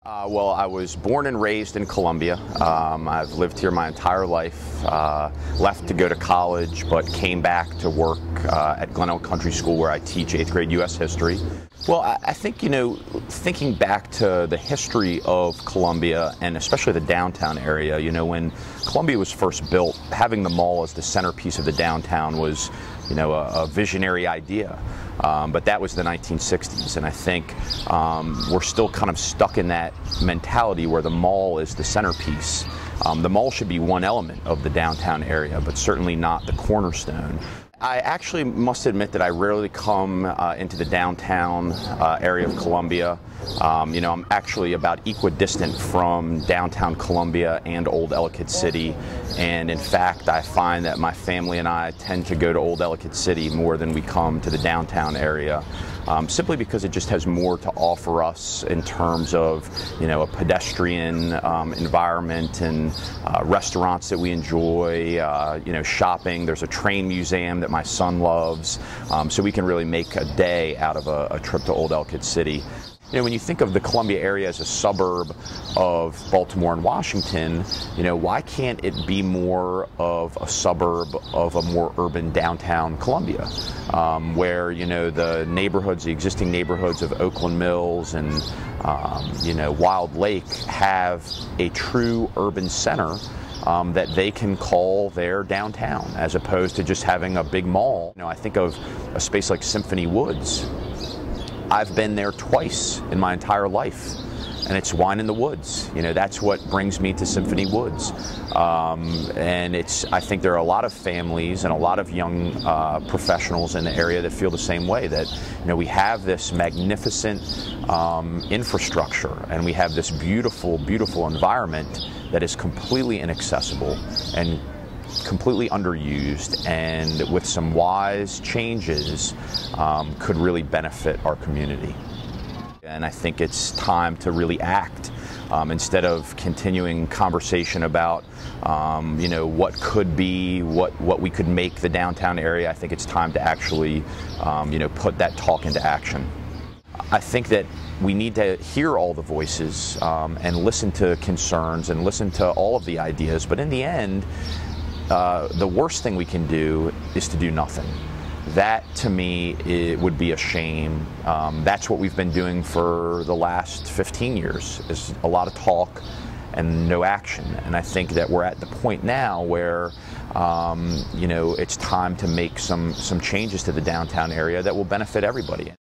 Well, I was born and raised in Columbia. I've lived here my entire life. Left to go to college, but came back to work at Glenelg Country School, where I teach 8th grade U.S. history. Well, I think, thinking back to the history of Columbia, and especially the downtown area, when Columbia was first built, having the mall as the centerpiece of the downtown was, a visionary idea. But that was the 1960s, and I think we're still kind of stuck in that mentality where the mall is the centerpiece. The mall should be one element of the downtown area, but certainly not the cornerstone. I actually must admit that I rarely come into the downtown area of Columbia. I'm actually about equidistant from downtown Columbia and Old Ellicott City, and in fact I find that my family and I tend to go to Old Ellicott City more than we come to the downtown area, simply because it just has more to offer us in terms of a pedestrian environment and restaurants that we enjoy, shopping. There's a train museum that my son loves, so we can really make a day out of a trip to Old Ellicott City. When you think of the Columbia area as a suburb of Baltimore and Washington, why can't it be more of a suburb of a more urban downtown Columbia, where, the neighborhoods, the existing neighborhoods of Oakland Mills and, Wild Lake have a true urban center that they can call their downtown, as opposed to just having a big mall. I think of a space like Symphony Woods. I've been there twice in my entire life, and it's wine in the woods. That's what brings me to Symphony Woods. And I think there are a lot of families and a lot of young professionals in the area that feel the same way, that we have this magnificent infrastructure, and we have this beautiful, beautiful environment that is completely inaccessible and completely underused, and with some wise changes could really benefit our community. And I think it's time to really act, instead of continuing conversation about what could be, what we could make the downtown area. I think it's time to actually put that talk into action. I think that we need to hear all the voices and listen to concerns and listen to all of the ideas, but in the end, the worst thing we can do is to do nothing. That, to me, it would be a shame. That's what we've been doing for the last 15 years, is a lot of talk and no action. And I think that we're at the point now where, it's time to make some changes to the downtown area that will benefit everybody.